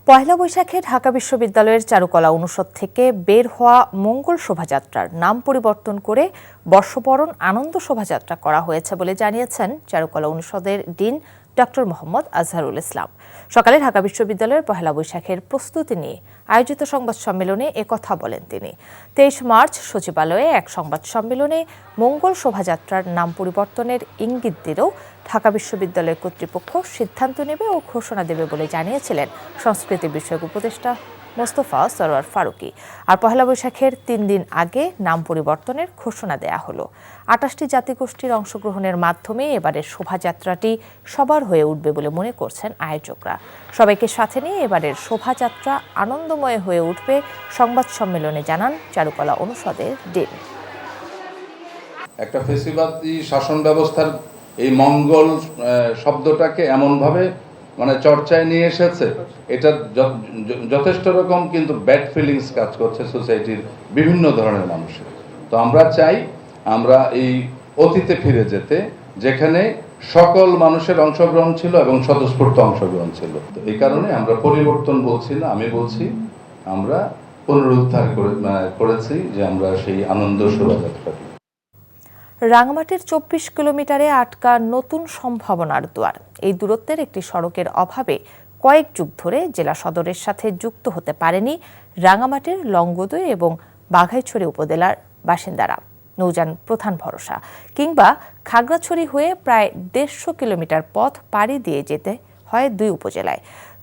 পয়লা বৈশাখে ঢাকা বিশ্ববিদ্যালয়ের চারুকলা অনুষদ থেকে বের হওয়া মঙ্গল শোভাযাত্রার নাম পরিবর্তন করে বর্ষবরণ আনন্দ শোভাযাত্রা করা হয়েছে বলে জানিয়েছেন চারুকলা অনুষদের ডিন ডক্টর মোহাম্মদ আজহারুল ইসলাম। সকালে ঢাকা বিশ্ববিদ্যালয়ের পহেলা বৈশাখের প্রস্তুতি নিয়ে আয়োজিত সংবাদ সম্মেলনে একথা বলেন তিনি। 23 মার্চ সচিবালয়ে এক সংবাদ সম্মেলনে মঙ্গল শোভাযাত্রার নাম পরিবর্তনের ইঙ্গিত দিলেও ঢাকা বিশ্ববিদ্যালয় কর্তৃপক্ষ সিদ্ধান্ত নেবে ও ঘোষণা দেবে বলে জানিয়েছিলেন সংস্কৃতি বিষয়ক উপদেষ্টা মোস্তফা সরোয়ার ফারুকী। আর পহেলা বৈশাখের 3 দিন আগে নাম পরিবর্তনের ঘোষণা দেয়া হলো। 28টি জাতিগোষ্ঠীর অংশগ্রহণের মাধ্যমে এবারের শোভাযাত্রাটি সবার হয়ে উঠবে বলে মনে করছেন আয়োজকরা। সবাইকে সাথে নিয়ে এবারের শোভাযাত্রা আনন্দময় হয়ে উঠবে সংবাদ সম্মেলনে জানান চারুকলা অনুষদের ডিন। একটা ফেসিবাদী শাসন ব্যবস্থার এই মঙ্গল শব্দটাকে এমনভাবে চর্চায় নিয়ে এসেছে, এটা যথেষ্ট রকম কিন্তু ব্যাড ফিলিংস কাজ করছে সোসাইটির বিভিন্ন ধরনের মানুষের। তো আমরা চাই আমরা এই অতীতে ফিরে যেতে, যেখানে সকল মানুষের অংশগ্রহণ ছিল এবং স্বতঃস্ফূর্ত অংশগ্রহণ ছিল। তো এই কারণে আমরা পরিবর্তন বলছি না, আমি বলছি আমরা পুনরুদ্ধার করেছি যে আমরা সেই আনন্দ শোভাযাত্রা। রাঙামাটির 24 কিলোমিটারে আটকা নতুন সম্ভাবনার দুয়ার। এই দূরত্বের একটি সড়কের অভাবে কয়েক যুগ ধরে জেলা সদরের সাথে যুক্ত হতে পারেনি রাঙামাটির লংগদু এবং বাঘাইছড়ি উপজেলার বাসিন্দারা। নৌযান প্রধান ভরসা, কিংবা খাগড়াছড়ি হয়ে প্রায় 150 কিলোমিটার পথ পাড়ি দিয়ে যেতে হয় দুই উপজেলায়।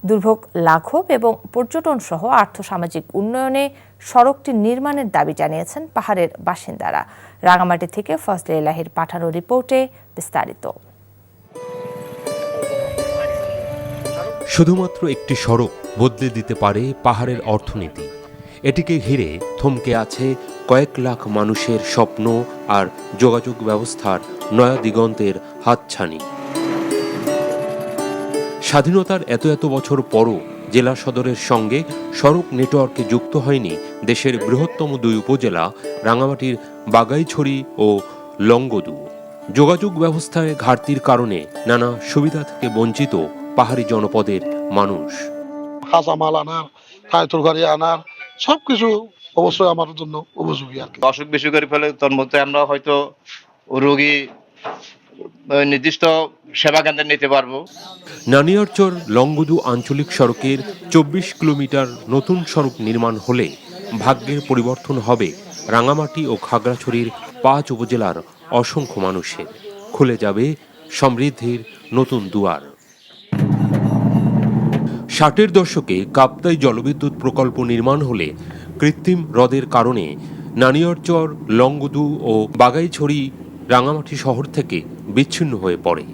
দুর্ভোগ লাঘব এবং পর্যটন সহ আর্থসামাজিক উন্নয়নে সড়কটি নির্মাণের দাবি জানিয়েছেন পাহাড়ের বাসিন্দারা। রাঙামাটি থেকে ফজলে ইলাহির পাঠানো রিপোর্টে বিস্তারিত। শুধুমাত্র একটি সড়ক বদলে দিতে পারে পাহাড়ের অর্থনীতি। এটিকে ঘিরে থমকে আছে কয়েক লাখ মানুষের স্বপ্ন আর যোগাযোগ ব্যবস্থার নয়া দিগন্তের হাতছানি। স্বাধীনতার এত বছর পরও জেলা সদরের সঙ্গে সড়ক নেটওয়ার্কে যুক্ত হয়নি দেশের বৃহত্তম দুই উপজেলা রাঙামাটির বাঘাইছড়ি ও লংগদু। যোগাযোগ ব্যবস্থায় ঘাটতির কারণে নানা সুবিধা থেকে বঞ্চিত পাহাড়ি জনপদের মানুষ। কাঁচামাল আনার, তরকারি আনার সবকিছু অবশ্যই আমার জন্য উপযোগী আর কি। অসুখ বেশি করে ফেলে, তোর মধ্যে আমরা হয়তো রোগী নির্দিষ্ট সেবা কেন্দ্রে নিতে পারবো। নানিয়ারচর লংগদু আঞ্চলিক সড়কের 24 কিলোমিটার নতুন সড়ক নির্মাণ হলে ভাগ্যের পরিবর্তন হবে রাঙামাটি ও খাগড়াছড়ির 5 উপজেলার অসংখ্য মানুষের। খুলে যাবে সমৃদ্ধির নতুন দুয়ার। 60-এর দশকে কাপ্তাই জলবিদ্যুৎ প্রকল্প নির্মাণ হলে কৃত্রিম হ্রদের কারণে নানিয়ারচর, লংগদু ও বাঘাইছড়ি রাঙামাটি শহর থেকে বিচ্ছিন্ন হয়ে পড়ে।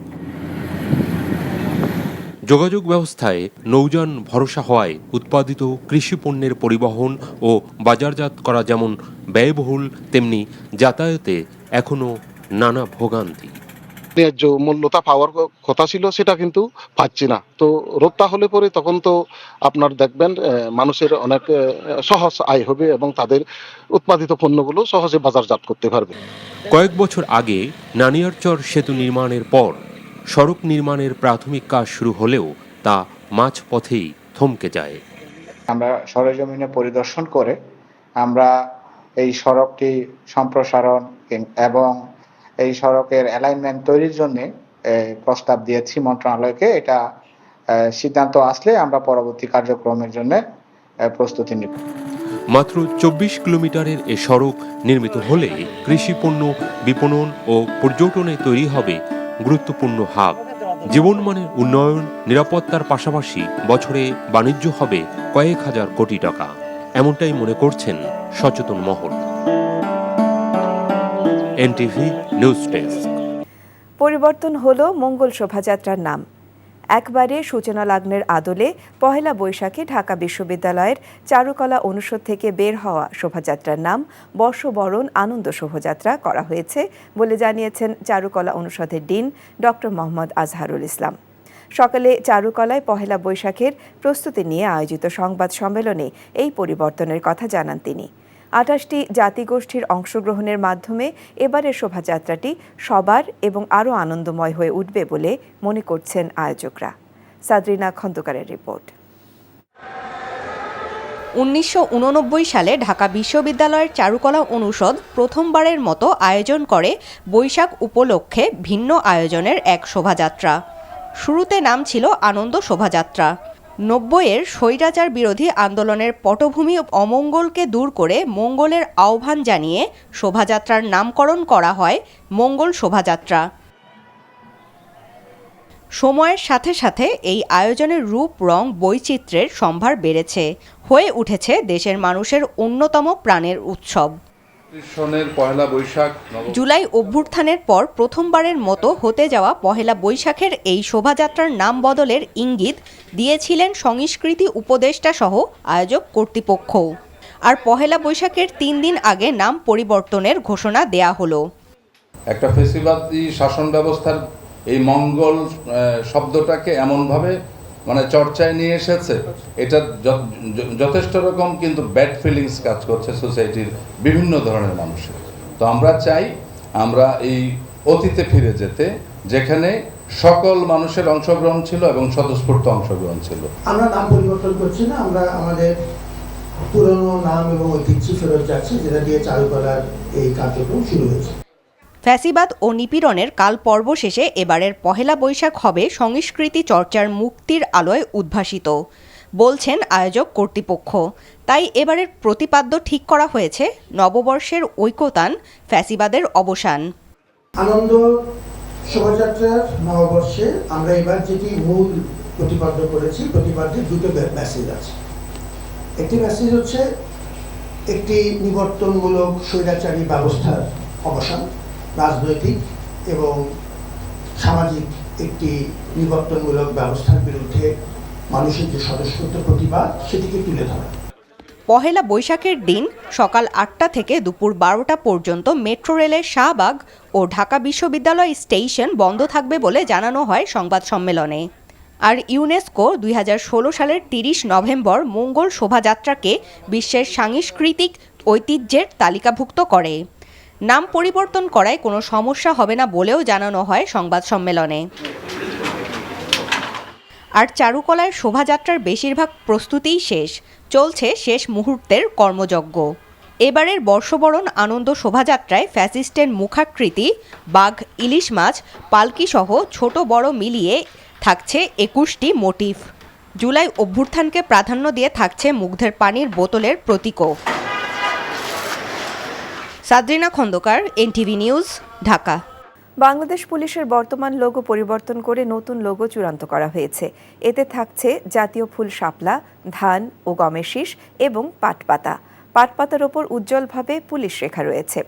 যোগাযোগ ব্যবস্থায় নৌযান ভরসা হওয়ায় উৎপাদিত কৃষি পণ্যের পরিবহন ও বাজারজাত করা যেমন ব্যয়বহুল, তেমনি যাতায়াতে এখনো নানা ভোগান্তি। ন্যায্য মূল্যতা পাওয়ার কথা ছিল, সেটা কিন্তু পাচ্ছি না। তো রোদটা হলে পরে তখন তো আপনার দেখবেন মানুষের অনেক সহজ আয় হবে এবং তাদের উৎপাদিত পণ্যগুলো সহজে বাজারজাত করতে পারবে। কয়েক বছর আগে নানিয়ারচর সেতু নির্মাণের পর সড়ক নির্মাণের প্রাথমিক কাজ শুরু হলেও তা মাঝপথেই থমকে যায়। আমরা সরেজমিনে পরিদর্শন করে আমরা এই সড়কটি সম্প্রসারণ এবং এই সড়কের অ্যালাইনমেন্ট তৈরির জন্য প্রস্তাব দিয়েছি মন্ত্রণালয়কে। এটা সিদ্ধান্ত আসলে আমরা পরবর্তী কার্যক্রমের জন্য প্রস্তুতি নিব। মাত্র 24 কিলোমিটারের এ সড়ক নির্মিত হলে কৃষি পণ্য বিপণন ও পর্যটনে তৈরি হবে গুরুত্বপূর্ণ হাব। জীবনমানের উন্নয়ন, নিরাপত্তার পাশাপাশি বছরে বাণিজ্য হবে কয়েক হাজার কোটি টাকা, এমনটাই মনে করছেন সচেতন মহল। NTV news desk. পরিবর্তন হলো মঙ্গল শোভাযাত্রার নাম। একবারে সূচনা লগ্নের আদলে পহেলা বৈশাখে ঢাকা বিশ্ববিদ্যালয়ের চারুকলা অনুষদ থেকে বের হওয়া শোভাযাত্রার নাম বর্ষবরণ আনন্দ শোভাযাত্রা করা হয়েছে বলে জানিয়েছেন চারুকলা অনুষদের ডিন ডক্টর মোহাম্মদ আজহারুল ইসলাম। সকালে চারুকলায় পহেলা বৈশাখের প্রস্তুতি নিয়ে আয়োজিত সংবাদ সম্মেলনে এই পরিবর্তনের কথা জানান তিনি। 28টি জাতিগোষ্ঠীর অংশগ্রহণের মাধ্যমে এবারের শোভাযাত্রাটি সবার এবং আরও আনন্দময় হয়ে উঠবে বলে মনে করছেন আয়োজকরা। সাদরিনা খন্দকারের রিপোর্ট। 1989 সালে ঢাকা বিশ্ববিদ্যালয়ের চারুকলা অনুষদ প্রথমবারের মতো আয়োজন করে বৈশাখ উপলক্ষে ভিন্ন আয়োজনের এক শোভাযাত্রা। শুরুতে নাম ছিল আনন্দ শোভাযাত্রা। 90-এর স্বৈরাচার বিরোধী আন্দোলনের পটভূমি অমঙ্গলকে দূর করে মঙ্গলের আহ্বান জানিয়ে শোভাযাত্রার নামকরণ করা হয় মঙ্গল শোভাযাত্রা। সময়ের সাথে সাথে এই আয়োজনের রূপ রং বৈচিত্র্যের সম্ভার বেড়েছে, হয়ে উঠেছে দেশের মানুষের অন্যতম প্রাণের উৎসব। সনের পয়লা বৈশাখ জুলাই অভ্যুত্থানের পর প্রথমবারের মতো হতে যাওয়া পহেলা বৈশাখের এই শোভাযাত্রার নাম বদলের ইঙ্গিত দিয়েছিলেন সংস্কৃতি উপদেষ্টা সহ আয়োজক কর্তৃপক্ষ। আর পহেলা বৈশাখের 3 দিন আগে নাম পরিবর্তনের ঘোষণা দেয়া হলো। একটা ফেসিবাদী শাসন ব্যবস্থার এই মঙ্গল শব্দটাকে এমনভাবে মানে চর্চায় নিয়ে এসেছে, এটা যথেষ্ট রকম কিন্তু ব্যাড ফিলিংস কাজ করছে সোসাইটির বিভিন্ন ধরনের মানুষের। তো আমরা চাই আমরা এই অতীতে ফিরে যেতে, যেখানে সকল মানুষের অংশগ্রহণ ছিল এবং স্বতঃস্ফূর্ত অংশগ্রহণ ছিল। আমরা নাম পরিবর্তন করছি না, আমরা আমাদের পুরনো নাম এবং ঐতিহ্য ফেরত যাচ্ছি, যেটা দিয়ে চারুকলার এই কার্যক্রম শুরু হয়েছে। ফ্যাসিবাদ ও নিপীড়নের কাল পর্ব শেষে এবারের পহেলা বৈশাখ হবে সংস্কৃতি চর্চার মুক্তির আলোয় উদ্ভাসিত, বলছেন আয়োজক কর্তৃপক্ষ। তাই এবারের প্রতিপাদ্য ঠিক করা হয়েছে নববর্ষের ঐকতান, ফ্যাসিবাদের অবসান। আনন্দ শোভাযাত্রার নববর্ষে আমরা এবার যেটি মূল প্রতিপাদ্য করেছি, প্রতিপাদ্যে দুটো মেসেজ আছে। একটি মেসেজ হচ্ছে একটি নিবর্তনমূলক স্বৈরাচারী ব্যবস্থার অবসান, রাজনৈতিক এবং সামাজিক একটি নিবর্তনমূলক ব্যবস্থার বিরুদ্ধে মানুষের যে স্বতঃস্ফূর্ত প্রতিবাদ, সেটিকে তুলে ধরা। পহেলা বৈশাখের দিন সকাল 8টা থেকে দুপুর 12টা পর্যন্ত মেট্রো রেলের শাহবাগ ও ঢাকা বিশ্ববিদ্যালয় স্টেশন বন্ধ থাকবে বলে জানানো হয় সংবাদ সম্মেলনে। আর ইউনেস্কো 2016 সালের 30 নভেম্বর মঙ্গল শোভাযাত্রাকে বিশ্বের সাংস্কৃতিক ঐতিহ্যের তালিকাভুক্ত করে। নাম পরিবর্তন করায় কোনো সমস্যা হবে না বলেও জানানো হয় সংবাদ সম্মেলনে। আর চারুকলার শোভাযাত্রার বেশিরভাগ প্রস্তুতিই শেষ, চলছে শেষ মুহূর্তের কর্মযজ্ঞ। এবারের বর্ষবরণ আনন্দ শোভাযাত্রায় ফ্যাসিস্টের মুখাকৃতি, বাঘ, ইলিশ মাছ, পালকিসহ ছোট বড় মিলিয়ে থাকছে 21টি মোটিফ। জুলাই অভ্যুত্থানকে প্রাধান্য দিয়ে থাকছে মুগ্ধের পানির বোতলের প্রতীকও। সাদরিনা খন্দকার, এনটিভি নিউজ, ঢাকা। বাংলাদেশ পুলিশের বর্তমান লোগো পরিবর্তন করে নতুন লোগো চূড়ান্ত করা হয়েছে। এতে থাকছে জাতীয় ফুল শাপলা, ধান ও গমের শীষ এবং পাটপাতা। পাটপাতার ওপর উজ্জ্বলভাবে পুলিশ রেখা রয়েছে।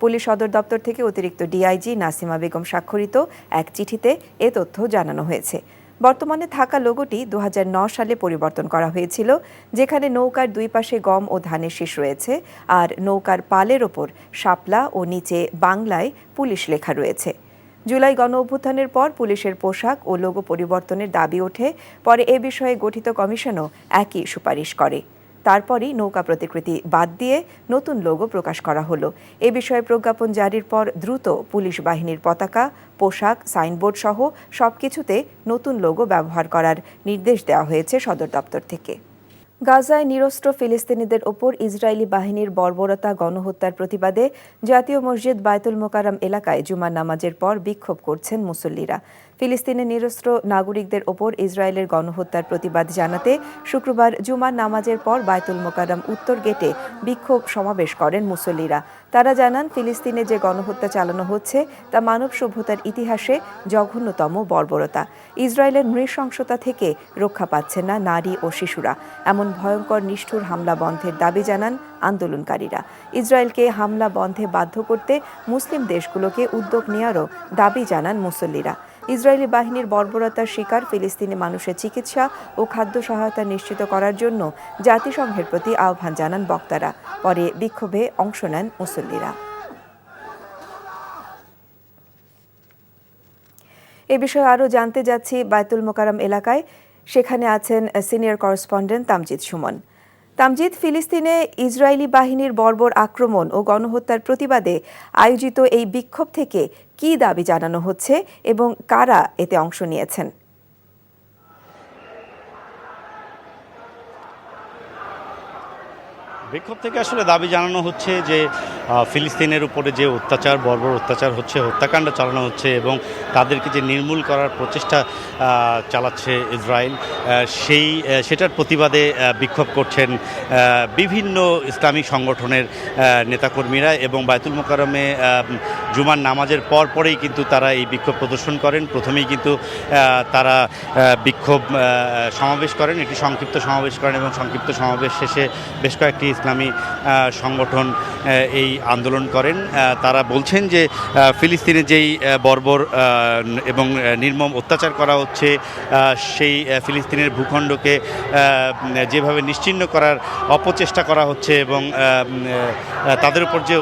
পুলিশ সদর দপ্তর থেকে অতিরিক্ত ডিআইজি নাসিমা বেগম স্বাক্ষরিত এক চিঠিতে এ তথ্য জানানো হয়েছে। বর্তমানে থাকা লোগোটি 2009 সালে পরিবর্তন করা হয়েছিল, যেখানে নৌকার দুই পাশে গম ও ধানের শীষ রয়েছে, আর নৌকার পালের ওপর শাপলা ও নিচে বাংলায় পুলিশ লেখা রয়েছে। জুলাই গণ অভ্যুত্থানের পর পুলিশের পোশাক ও লোগো পরিবর্তনের দাবি ওঠে। পরে এ বিষয়ে গঠিত কমিশনও একই সুপারিশ করে। তারপরই নৌকা প্রতিকৃতি বাদ দিয়ে নতুন লোগো প্রকাশ করা হলো। এ বিষয়ে প্রজ্ঞাপন জারির পর দ্রুত পুলিশ বাহিনীর পতাকা, পোশাক, সাইনবোর্ড সহ সবকিছুতে নতুন লোগো ব্যবহার করার নির্দেশ দেওয়া হয়েছে সদর দপ্তর থেকে। গাজায় নিরস্ত্র ফিলিস্তিনিদের ওপর ইসরায়েলি বাহিনীর বর্বরতা গণহত্যার প্রতিবাদে জাতীয় মসজিদ বায়তুল মোকাররম এলাকায় জুমার নামাজের পর বিক্ষোভ করছেন মুসল্লিরা। ফিলিস্তিনের নিরস্ত্র নাগরিকদের ওপর ইসরায়েলের গণহত্যার প্রতিবাদ জানাতে শুক্রবার জুমার নামাজের পর বায়তুল মোকাররম উত্তর গেটে বিক্ষোভ সমাবেশ করেন মুসল্লিরা। তারা জানান, ফিলিস্তিনে যে গণহত্যা চালানো হচ্ছে তা মানব সভ্যতার ইতিহাসে জঘন্যতম বর্বরতা। ইসরায়েলের নৃশংসতা থেকে রক্ষা পাচ্ছে না নারী ও শিশুরা। এমন ভয়ঙ্কর নিষ্ঠুর হামলা বন্ধের দাবি জানান আন্দোলনকারীরা। ইসরায়েলকে হামলা বন্ধে বাধ্য করতে মুসলিম দেশগুলোকে উদ্যোগ নেওয়ারও দাবি জানান মুসল্লিরা। ইসরায়েলি বাহিনীর বর্বরতার শিকার ফিলিস্তিনি মানুষের চিকিৎসা ও খাদ্য সহায়তা নিশ্চিত করার জন্য জাতিসংঘের প্রতি আহ্বান জানান বক্তারা। পরে বিক্ষোভে অংশ নেন মুসল্লিরা। এ বিষয়ে আরও জানতে যাচ্ছি বায়তুল মোকাররম এলাকায়। সেখানে আছেন সিনিয়র করেসপন্ডেন্ট তামজিদ সুমন। তামজিদ, ফিলিস্তিনে ইসরায়েলি বাহিনীর বর্বর আক্রমণ ও গণহত্যার প্রতিবাদে আয়োজিত এই বিক্ষোভ থেকে কী দাবি জানানো হচ্ছে এবং কারা এতে অংশ নিয়েছেন? বিক্ষোভ থেকে আসলে দাবি জানানো হচ্ছে যে ফিলিস্তিনের উপরে যে অত্যাচার, বর্বর অত্যাচার হচ্ছে, হত্যাকাণ্ড চালানো হচ্ছে এবং তাদেরকে যে নির্মূল করার প্রচেষ্টা চালাচ্ছে ইসরায়েল, সেটার প্রতিবাদে বিক্ষোভ করছেন বিভিন্ন ইসলামী সংগঠনের নেতাকর্মীরা এবং বায়তুল মোকাররমে জুমার নামাজের পরেই কিন্তু তারা এই বিক্ষোভ প্রদর্শন করেন। প্রথমেই কিন্তু তারা বিক্ষোভ সমাবেশ করেন, একটি সংক্ষিপ্ত সমাবেশ করেন এবং সংক্ষিপ্ত সমাবেশ শেষে বেশ কয়েকটি ইসলামী সংগঠন এই আন্দোলন করেন। তারা বলছেন যে ফিলিস্তিনে যেই বর্বর এবং নির্মম অত্যাচার করা হচ্ছে, সেই ফিলিস্তিনের ভূখণ্ডকে যেভাবে নিশ্চিহ্ন করার অপচেষ্টা করা হচ্ছে এবং তাদের উপর যে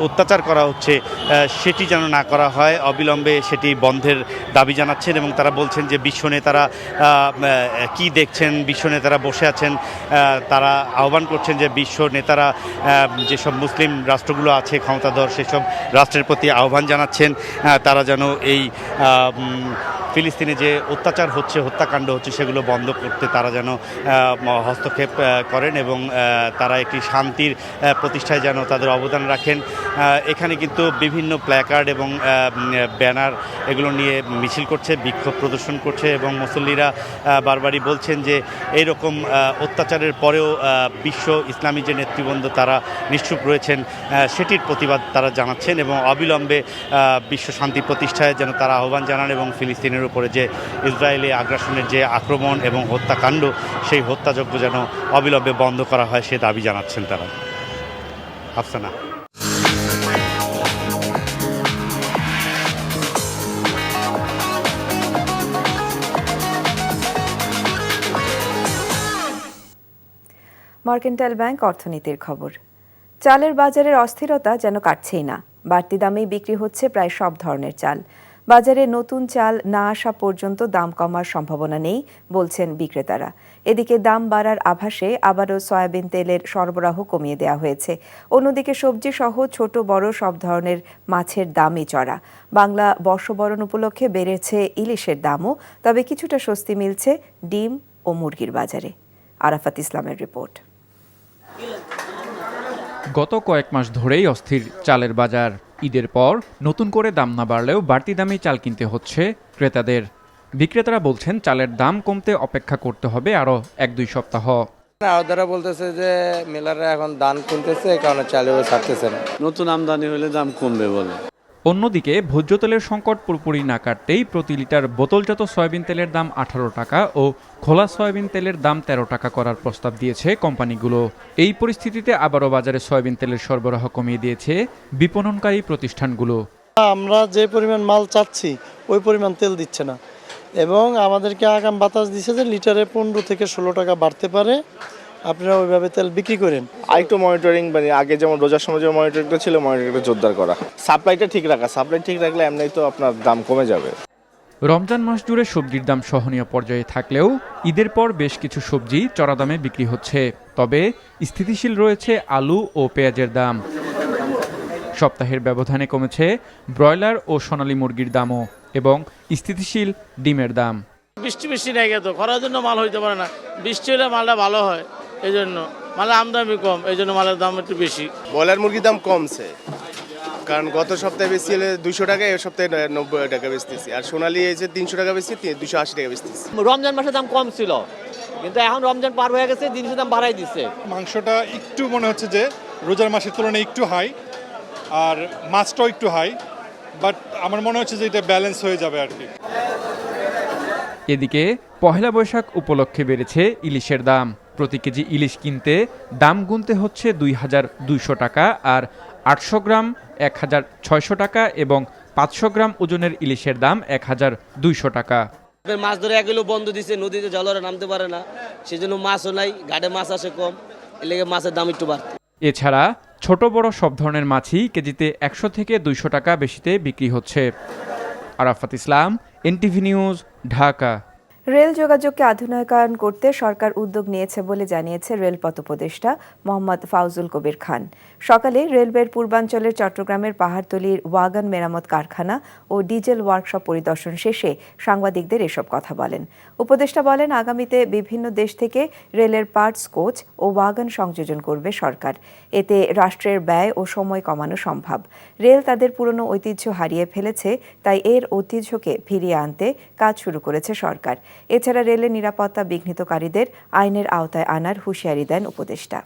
অত্যাচার করা হচ্ছে সেটি যেন না করা হয়, অবিলম্বে সেটি বন্ধের দাবি জানাচ্ছেন। এবং তারা বলছেন যে বিশ্ব নেতারা কি দেখছেন, বিশ্ব নেতারা বসে আছেন, তারা আহ্বান করছেন যে বিশ্ব নেতারা যেসব মুসলিম রাষ্ট্রগুলো আছে ক্ষমতাধর, সেসব রাষ্ট্রের প্রতি আহ্বান জানাচ্ছেন তারা যেন এই ফিলিস্তিনে যে অত্যাচার হচ্ছে, হত্যাকাণ্ড হচ্ছে, সেগুলো বন্ধ করতে তারা যেন হস্তক্ষেপ করেন এবং তারা একটি শান্তির প্রতিষ্ঠায় যেন তাদের অবদান রাখেন। এখানে কিন্তু বিভিন্ন প্ল্যাকার্ড এবং ব্যানার এগুলো নিয়ে মিছিল করছে, বিক্ষোভ প্রদর্শন করছে এবং মুসল্লিরা বারবারই বলছেন যে এইরকম অত্যাচারের পরেও বিশ্ব ইসলামী যে নেতৃবৃন্দ তারা নিশ্চুপ রয়েছেন, সেটির প্রতিবাদ তারা জানাচ্ছেন এবং অবিলম্বে বিশ্ব শান্তি প্রতিষ্ঠায় যেন তারা আহ্বান জানান এবং ফিলিস্তিনের উপরে যে ইসরায়েলি আগ্রাসনের যে আক্রমণ এবং হত্যাকাণ্ড, সেই হত্যাযজ্ঞ যেন অবিলম্বে বন্ধ করা হয় সে দাবি জানাচ্ছেন তারা। আফসানা। মার্কেন্টাইল ব্যাংক অর্থনীতির খবর। চালের বাজারের অস্থিরতা যেন কাটছেই না। বাড়তি দামেই বিক্রি হচ্ছে প্রায় সব ধরনের চাল। বাজারে নতুন চাল না আসা পর্যন্ত দাম কমার সম্ভাবনা নেই বলছেন বিক্রেতারা। এদিকে দাম বাড়ার আভাসে আবারও সয়াবিন তেলের সরবরাহ কমিয়ে দেওয়া হয়েছে। অন্যদিকে সবজি সহ ছোট বড় সব ধরনের মাছের দামই চড়া। বাংলা বর্ষবরণ উপলক্ষে বেড়েছে ইলিশের দামও, তবে কিছুটা স্বস্তি মিলছে ডিম ও মুরগির বাজারে। আরাফাত ইসলামের রিপোর্ট। গত কয়েক মাস ধরেই অস্থির চালের বাজার। ঈদের পর নতুন করে দাম না বাড়লেও বাড়তি দামেই চাল কিনতে হচ্ছে ক্রেতাদের। বিক্রেতারা বলছেন চালের দাম কমতে অপেক্ষা করতে হবে আরও 1-2 সপ্তাহ। আরদারা বলতেছে যে মিলাররা এখন ধান কিনতেছে, এই কারণে চালেও ছাড়তেছে না, নতুন আমদানি হলে দাম কমবে বলে। অন্যদিকে ভোজ্য তেলের সংকট পুরোপুরি না কাটতেই প্রতি লিটার বোতলজাত সয়াবিন তেলের দাম 18 টাকা ও খোলা সয়াবিন তেলের দাম 13 টাকা করার প্রস্তাব দিয়েছে কোম্পানিগুলো। এই পরিস্থিতিতে আবারও বাজারে সয়াবিন তেলের সরবরাহ কমিয়ে দিয়েছে বিপণনকারী প্রতিষ্ঠানগুলো। আমরা যে পরিমাণ মাল চাচ্ছি ওই পরিমাণ তেল দিচ্ছে না এবং আমাদেরকে আগাম বাতাস দিচ্ছে যে লিটারে 15 থেকে 16 টাকা বাড়তে পারে, আপনারা ওইভাবে তেল বিক্রি করেন। আরেকটু মনিটরিং, মানে আগে যেমন রোজার সময় যে মনিটরিংটা ছিল, মনিটরিংটা জোরদার করা, সাপ্লাইটা ঠিক রাখা। সাপ্লাই ঠিক রাখলে এমনি তো আপনার দাম কমে যাবে। রমজান মাস জুড়ে সবজির দাম সহনীয় পর্যায়ে থাকলেও ঈদের পর বেশ কিছু সবজি চড়া দামে বিক্রি হচ্ছে। তবে স্থিতিশীল রয়েছে আলু ও পেঁয়াজের দাম। সপ্তাহের ব্যবধানে কমেছে ব্রয়লার ও সোনালী মুরগির দামও এবং স্থিতিশীল ডিমের দাম। বৃষ্টি নেই তো, খরার জন্য মাল হইতে পারে না। বৃষ্টি হলে মালটা ভালো হয়, এই জন্য মালের আমদানি কম, এই জন্য মালের দাম একটু বেশি। ব্রয়লার মুরগির দাম কমছে, কারণ গত সপ্তাহে বেশি হলে 200 টাকা, এই সপ্তাহে 90 টাকা বেচতেছি। আর সোনালী এসে 300 টাকা বেশি, 280 টাকা বেচতেছি। রমজান মাসে দাম কম ছিল, কিন্তু এখন রমজান পার হয়ে গেছে, জিনিসের দাম বাড়াই দিচ্ছে। মাংসটা একটু মনে হচ্ছে যে রোজার মাসের তুলনায় একটু হাই, আর মাছটাও একটু হাই, বাট আমার মনে হচ্ছে যে এটা ব্যালেন্স হয়ে যাবে আর কি। এদিকে পহেলা বৈশাখ উপলক্ষে বেড়েছে ইলিশের দাম। প্রতি কেজি ইলিশ কিনতে দাম গুনতে হচ্ছে 2200 টাকা, আর 800 গ্রাম 1600 টাকা এবং 500 গ্রাম ওজনের ইলিশের দাম 1200 টাকা। মাছ ধরে এগুলো বন্ধ দিচ্ছে, নদীতে জলরে নামতে পারে না, সেজন্য মাছও নাই, ঘাটে মাছ আসে কম, এর লেগে মাছের দাম একটু বাড়ে। এছাড়া ছোট বড় সব ধরনের মাছই কেজিতে 100 থেকে 200 টাকা বেশিতে বিক্রি হচ্ছে। আরাফাত ইসলাম, এনটিভি নিউজ, ঢাকা। রেল যোগাযোগকে আধুনিকায়ন করতে সরকার উদ্যোগ নিয়েছে বলে জানিয়েছে রেলপথ উপদেষ্টা মোহাম্মদ ফাউজুল কবির খান। সকালে রেলওয়ের পূর্বাঞ্চলের চট্টগ্রামের পাহাড়তলীর ওয়াগন মেরামত কারখানা ও ডিজেল ওয়ার্কশপ পরিদর্শন শেষে সাংবাদিকদের এসব কথা বলেন। উপদেষ্টা বলেন, আগামীতে বিভিন্ন দেশ থেকে রেলের পার্টস, কোচ ও ওয়াগন সংযোজন করবে সরকার। এতে রাষ্ট্রের ব্যয় ও সময় কমানো সম্ভব। রেল তাদের পুরনো ঐতিহ্য হারিয়ে ফেলেছে, তাই এর ঐতিহ্যকে ফিরিয়ে আনতে কাজ শুরু করেছে সরকার। এছাড়া রেলের নিরাপত্তা বিঘ্নিতকারীদের আইনের আওতায় আনার হুঁশিয়ারি দেন উপদেষ্টা।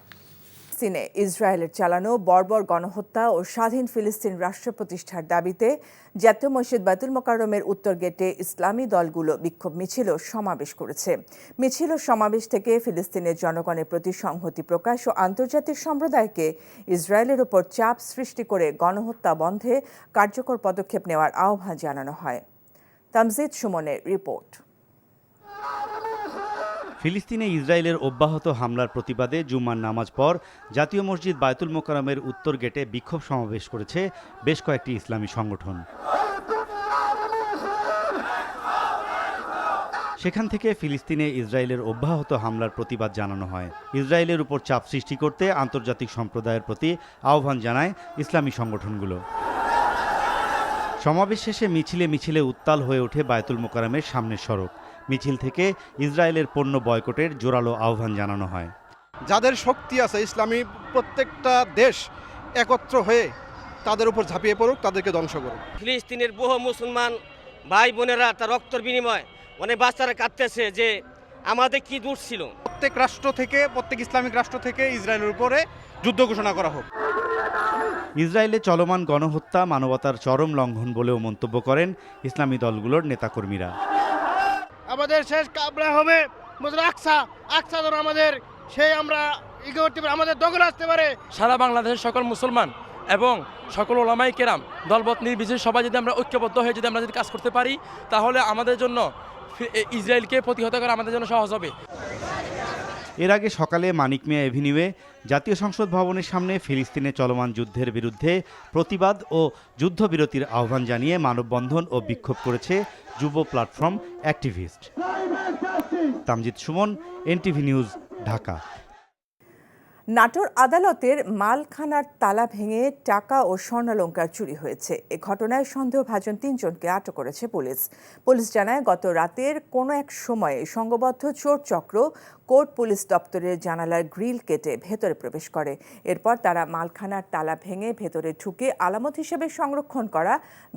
ফিলিস্তিনে ইসরায়েলের চালানো বর্বর গণহত্যা ও স্বাধীন ফিলিস্তিন রাষ্ট্র প্রতিষ্ঠার দাবিতে জাতীয় মসজিদ বায়তুল মোকাররমের উত্তর গেটে ইসলামী দলগুলো বিক্ষোভ মিছিল ও সমাবেশ করেছে। মিছিল ও সমাবেশ থেকে ফিলিস্তিনের জনগণের প্রতি সংহতি প্রকাশ ও আন্তর্জাতিক সম্প্রদায়কে ইসরায়েলের উপর চাপ সৃষ্টি করে গণহত্যা বন্ধে কার্যকর পদক্ষেপ নেওয়ার আহ্বান জানানো হয়। তামজিদ সুমনের রিপোর্ট। ফিলিস্তিনে ইসরায়েলের অব্যাহত হামলার প্রতিবাদে জুম্মার নামাজ পর জাতীয় মসজিদ বায়তুল মোকাররমের উত্তর গেটে বিক্ষোভ সমাবেশ করেছে বেশ কয়েকটি ইসলামী সংগঠন। সেখান থেকে ফিলিস্তিনে ইসরায়েলের অব্যাহত হামলার প্রতিবাদ জানানো হয়। ইসরায়েলের উপর চাপ সৃষ্টি করতে আন্তর্জাতিক সম্প্রদায়ের প্রতি আহ্বান জানায় ইসলামী সংগঠনগুলো। সমাবেশ শেষে মিছিলে উত্তাল হয়ে ওঠে বায়তুল মোকাররমের সামনের সড়ক। মিছিল থেকে ইসরায়েলের পণ্য বয়কটের জোরালো আহ্বান জানানো হয়। যাদের শক্তি আছে, ইসলামী প্রত্যেকটা দেশ একত্র হয়ে তাদের উপর ঝাঁপিয়ে পড়ুক, তাদেরকে ধ্বংস করুক। ফিলিস্তিনের বহু মুসলমান ভাই বোনেরা তার রক্তের বিনিময়ে অনেক বাচ্চারা কাঁদতেছে যে আমাদের কি দোষ ছিল। প্রত্যেক ইসলামিক রাষ্ট্র থেকে ইসরায়েলের উপরে যুদ্ধ ঘোষণা করা হোক। ইসরায়েলে চলমান গণহত্যা মানবতার চরম লঙ্ঘন বলেও মন্তব্য করেন ইসলামী দলগুলোর নেতাকর্মীরা। আমাদের শেষ কাবরা হবে আকসা ধর আমাদের সেই আমরা আমাদের দখল আসতে পারে। সারা বাংলাদেশের সকল মুসলমান এবং সকল ওলামায়ে কেরাম দলবত নির্বিশেষে সবাই যদি আমরা ঐক্যবদ্ধ হয়ে আমরা কাজ করতে পারি, তাহলে আমাদের জন্য ইসরায়েলকে প্রতিহত করা আমাদের জন্য সহজ হবে। এর আগে সকালে মানিক মিয়া এভিনিউয়ে জাতীয় সংসদ ভবনের সামনে ফিলিস্তিনে চলমান যুদ্ধের বিরুদ্ধে প্রতিবাদ ও যুদ্ধবিরতির আহ্বান জানিয়ে মানববন্ধন ও বিক্ষোভ করেছে যুব platform activist. Tamjid Suman, NTV news, Dhaka. Natore আদালতের মালখানার তালা ভেঙে টাকা ও স্বর্ণালংকার চুরি হয়েছে। এ ঘটনায় সন্দেহভাজন 3 জনকে আটক করেছে পুলিশ। পুলিশ জানায়, গত রাতের কোনো এক সময়ে সংঘবদ্ধ চোর চক্র কোর্ট পুলিশ দপ্তরের জানালার গ্রিল কেটে ভেতরে প্রবেশ করে। এরপর তারা মালখানার তালা ভেঙে ভেতরে ঢুকে আলামত হিসেবে সংরক্ষণ করা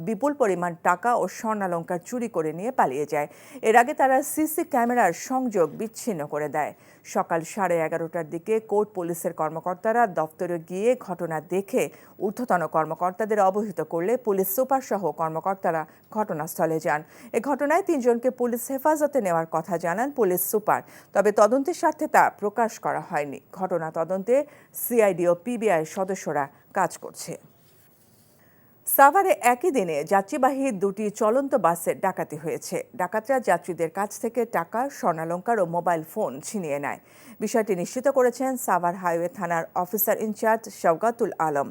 বিপুল পরিমাণ টাকা ও স্বর্ণালংকার চুরি করে নিয়ে পালিয়ে যায়। এর আগে তারা সিসি ক্যামেরার সংযোগ বিচ্ছিন্ন করে দেয়। সকাল 11:30টার দিকে কোর্ট পুলিশের কর্মকর্তারা দপ্তরে গিয়ে ঘটনা দেখে ঊর্ধ্বতন কর্মকর্তাদের অবহিত করলে পুলিশ সুপার সহ কর্মকর্তারা ঘটনাস্থলে যান। এ ঘটনায় 3 জনকে পুলিশ হেফাজতে নেওয়ার কথা জানান পুলিশ সুপার, তবে তদন্তের স্বার্থে তা প্রকাশ করা হয়নি। ঘটনা তদন্তে সিআইডি ও পিবিআই সদস্যরা কাজ করছে। সাভারে একই দিনে যাত্রীবাহী 2টি চলন্ত বাসের ডাকাতি হয়েছে। ডাকাতরা যাত্রীদের কাছ থেকে টাকা, স্বর্ণালংকার ও মোবাইল ফোন ছিনিয়ে নেয়। বিষয়টি নিশ্চিত করেছেন সাভার হাইওয়ে থানার অফিসার ইনচার্জ শওকাতুল আলম।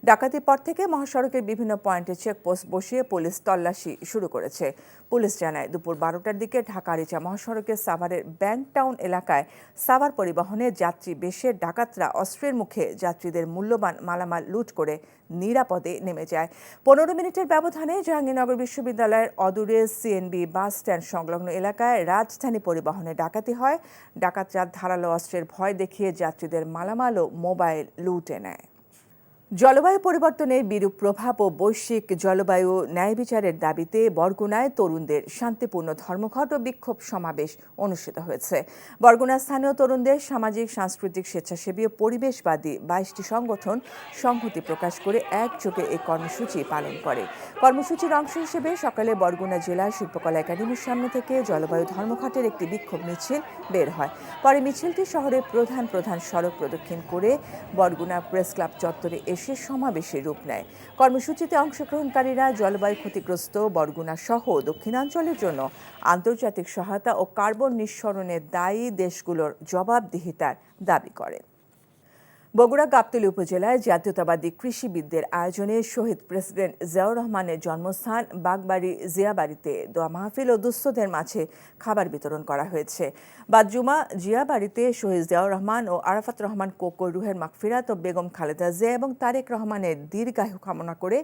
ডাকাতির পর থেকে মহাসড়কের বিভিন্ন পয়েন্টে চেকপোস্ট বসিয়ে পুলিশ তল্লাশি শুরু করেছে। পুলিশ জানায়, দুপুর 12টার দিকে ঢাকা-আরিচা মহাসড়কের সাভারের ব্যাংক টাউন এলাকায় সাভার পরিবহনে যাত্রী বেশে ডাকাতরা অস্ত্রের মুখে যাত্রীদের মূল্যবান মালামাল লুট করে নিরাপদে নেমে যায়। 15 মিনিটের ব্যবধানে জাহাঙ্গীরনগর বিশ্ববিদ্যালয়ের অদূরে সিএনবি বাস স্ট্যান্ড সংলগ্ন এলাকায় রাজধানী পরিবহনে ডাকাতি হয়। ডাকাতরা ধারালো অস্ত্রের ভয় দেখিয়ে যাত্রীদের মালামাল ও মোবাইল লুটে নেয়। জলবায়ু পরিবর্তনের বিরূপ প্রভাব ও বৈশ্বিক জলবায়ু ন্যায় বিচারের দাবিতে বরগুনায় তরুণদের শান্তিপূর্ণ ধর্মঘট ও বিক্ষোভ সমাবেশ অনুষ্ঠিত হয়েছে। বরগুনা স্থানীয় তরুণদের সামাজিক, সাংস্কৃতিক, স্বেচ্ছাসেবী ও পরিবেশবাদী 22টি সংগঠন সংহতি প্রকাশ করে একযোগে এই কর্মসূচি পালন করে। কর্মসূচির অংশ হিসেবে সকালে বরগুনা জেলা শিল্পকলা একাডেমির সামনে থেকে জলবায়ু ধর্মঘটের একটি বিক্ষোভ মিছিল বের হয়। পরে মিছিলটি শহরের প্রধান সড়ক প্রদক্ষিণ করে বরগুনা প্রেস ক্লাব চত্বরে এসে সমাবেশে রূপ নেয়। কর্মসূচিতে অংশগ্রহণকারীরা জলবায়ু ক্ষতিগ্রস্ত বরগুনা সহ দক্ষিণাঞ্চলের জন্য আন্তর্জাতিক সহায়তা ও কার্বন নিঃসরণে দায়ী দেশগুলোর জবাবদিহিতার দাবি করে। বগুড়া গাবতলী উপজেলায় জাতীয়তাবাদী কৃষিবিদদের আয়োজনে শহীদ প্রেসিডেন্ট জিয়াউর রহমানের জন্মস্থান বাগবাড়ি জিয়াবাড়িতে দোয়া মাহফিল ও দুস্থদের মাঝে খাবার বিতরণ করা হয়েছে। বাদজুমা জিয়াবাড়িতে শহীদ জিয়াউর রহমান ও আরাফাত রহমান কোকোর রুহের মাগফিরাত ও বেগম খালেদা জিয়া এবং তারেক রহমানের দীর্ঘায়ু কামনা করে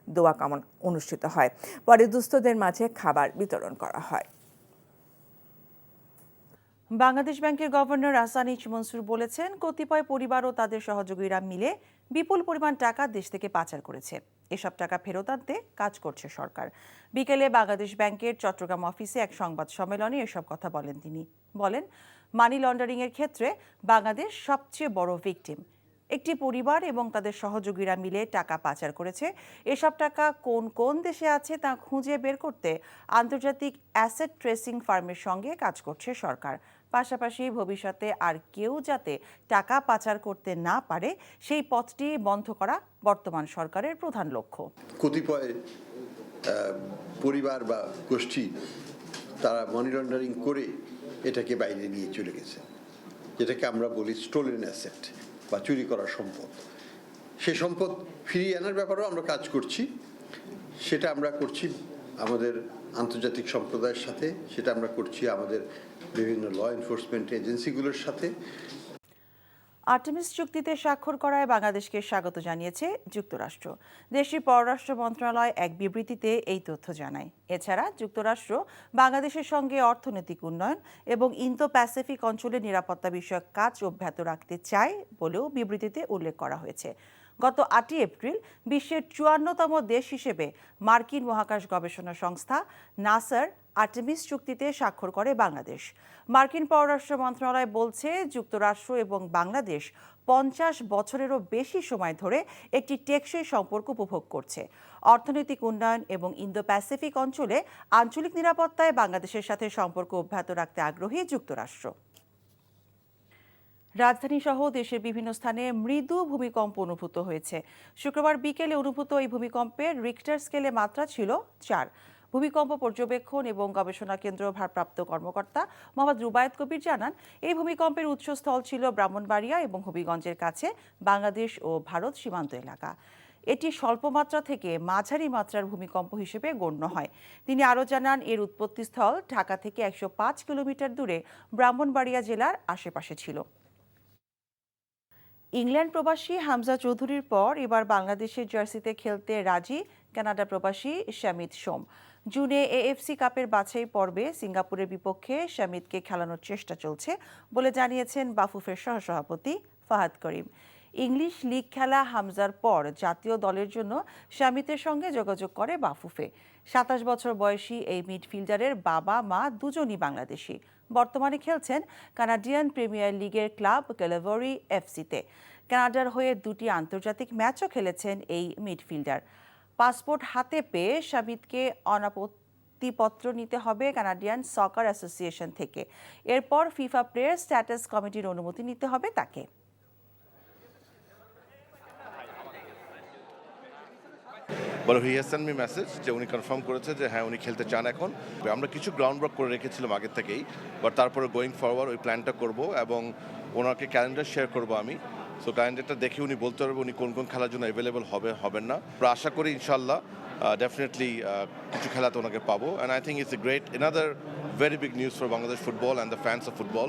দোয়া কামনা অনুষ্ঠিত হয়। পরে দুস্থদের মাঝে খাবার বিতরণ করা হয়। বাংলাদেশ ব্যাংকের গভর্নর আহসান এইচ মনসুর বলেছেন, কতিপয় পরিবার ও তাদের সহযোগীরা মিলে বিপুল পরিমাণ টাকা দেশ থেকে পাচার করেছে। এসব টাকা ফেরত আনতে কাজ করছে সরকার। বিকেলে বাংলাদেশ ব্যাংকের চট্টগ্রাম অফিসে এক সংবাদ সম্মেলনে এসব কথা বলেন তিনি। বলেন, মানি লন্ডারিংয়ের ক্ষেত্রে বাংলাদেশ সবচেয়ে বড় ভিকটিম। একটি পরিবার এবং তাদের সহযোগীরা মিলে টাকা পাচার করেছে। এসব টাকা কোন কোন দেশে আছে তা খুঁজে বের করতে আন্তর্জাতিক অ্যাসেট ট্রেসিং ফার্মের সঙ্গে কাজ করছে সরকার। পাশাপাশি ভবিষ্যতে আর কেউ যাতে টাকা পাচার করতে না পারে সেই পথটি বন্ধ করা বর্তমান সরকারের প্রধান লক্ষ্য। কতিপয় পরিবার বা গোষ্ঠী তারা মানি লন্ডারিং করে এটাকে বাইরে নিয়ে চলে গেছে, যেটাকে আমরা বলি স্টোলেন অ্যাসেট বা চুরি করা সম্পদ। সেই সম্পদ ফিরিয়ে আনার ব্যাপারেও আমরা কাজ করছি। সেটা আমরা করছি আমাদের আন্তর্জাতিক সম্প্রদায়ের সাথে, সেটা আমরা করছি আমাদের বিভিন্ন ল এনফোর্সমেন্ট এজেন্সিগুলোর সাথে। আর্টেমিস চুক্তিতে স্বাক্ষর করায় বাংলাদেশকে স্বাগত জানিয়েছে যুক্তরাষ্ট্র। দেশটির পররাষ্ট্র মন্ত্রণালয় এক বিবৃতিতে এই তথ্য জানায়। এছাড়া যুক্তরাষ্ট্র বাংলাদেশের সঙ্গে অর্থনৈতিক উন্নয়ন এবং ইন্দো প্যাসিফিক অঞ্চলের নিরাপত্তা বিষয়ক কাজ অব্যাহত রাখতে চায় বলেও বিবৃতিতে উল্লেখ করা হয়েছে। গত 8 এপ্রিল বিশ্বের 54তম দেশ হিসেবে মার্কিন মহাকাশ গবেষণা সংস্থা নাসার আর্টেমিস চুক্তিতে স্বাক্ষর করে বাংলাদেশ। মার্কিন পররাষ্ট্র মন্ত্রণালয় বলছে, যুক্তরাষ্ট্র এবং বাংলাদেশ 50 বছরেরও বেশি সময় ধরে একটি টেকসই সম্পর্ক উপভোগ করছে। অর্থনৈতিক উন্নয়ন এবং ইন্দো প্যাসিফিক অঞ্চলে আঞ্চলিক নিরাপত্তায় বাংলাদেশের সাথে সম্পর্ক অব্যাহত রাখতে আগ্রহী যুক্তরাষ্ট্র। রাজধানী সহ দেশের বিভিন্ন স্থানে মৃদু ভূমিকম্প অনুভূত হয়েছে। শুক্রবার বিকেলে অনুভূত এই ভূমিকম্পের রিক্টার স্কেলে মাত্রা ছিল 4। ভূমিকম্প পর্যবেক্ষণ এবং গবেষণা কেন্দ্র ভারপ্রাপ্ত কর্মকর্তা মোহাম্মদ রুবায়েত কবির জানান, এই ভূমিকম্পের উৎসস্থল ছিল ব্রাহ্মণবাড়িয়া এবং হবিগঞ্জের কাছে বাংলাদেশ ও ভারত সীমান্ত এলাকা। এটি স্বল্প মাত্রা থেকে মাঝারি মাত্রার ভূমিকম্প হিসেবে গণ্য হয়। তিনি আরও জানান, এর উৎপত্তিস্থল ঢাকা থেকে 105 কিলোমিটার দূরে ব্রাহ্মণবাড়িয়া জেলার আশেপাশে ছিল। ইংল্যান্ড প্রবাসী হামজা চৌধুরীর পর এবার বাংলাদেশের জার্সিতে খেলতে রাজি কানাডা প্রবাসী শামিত সোম। জুনে এএফসি কাপের বাছাই পর্বে সিঙ্গাপুরের বিপক্ষে শামিতকে খেলানোর চেষ্টা চলছে বলে জানিয়েছেন বাফুফের সহসভাপতি ফাহাদ করিম। ইংলিশ লিগ খেলা হামজার পর জাতীয় দলের জন্য শামিতের সঙ্গে যোগাযোগ করে বাফুফে। 27 বছর বয়সী এই মিডফিল্ডারের বাবা মা দুজনই বাংলাদেশি। বর্তমানে খেলছেন কানাডিয়ান প্রিমিয়ার লিগের ক্লাব ক্যালাভারি এফসিতে। কানাডার হয়ে 2টি আন্তর্জাতিক ম্যাচও খেলেছেন এই মিডফিল্ডার। পাসপোর্ট হাতে পেয়ে শামিতকে অনাপত্তিপত্র নিতে হবে কানাডিয়ান সকার অ্যাসোসিয়েশন থেকে। এরপর ফিফা প্লেয়ার স্ট্যাটাস কমিটির অনুমতি নিতে হবে তাকে। বলে he has send me message যে উনি কনফার্ম করেছে যে হ্যাঁ উনি খেলতে চান। এখন আমরা কিছু গ্রাউন্ড ওয়ার্ক করে রেখেছিলাম আগের থেকেই, বাট তারপরে গোয়িং ফরওয়ার্ড ওই প্ল্যানটা করব এবং ওনাকে ক্যালেন্ডার শেয়ার করব আমি। সো ক্যালেন্ডারটা দেখে উনি বলতে পারবে উনি কোন কোন খেলার জন্য অ্যাভেলেবল হবেন না। আমরা আশা করি ইনশাল্লাহ ডেফিনেটলি কিছু খেলাতে ওনাকে পাবো। And I think it's a great another very big news for Bangladesh football and the fans of football.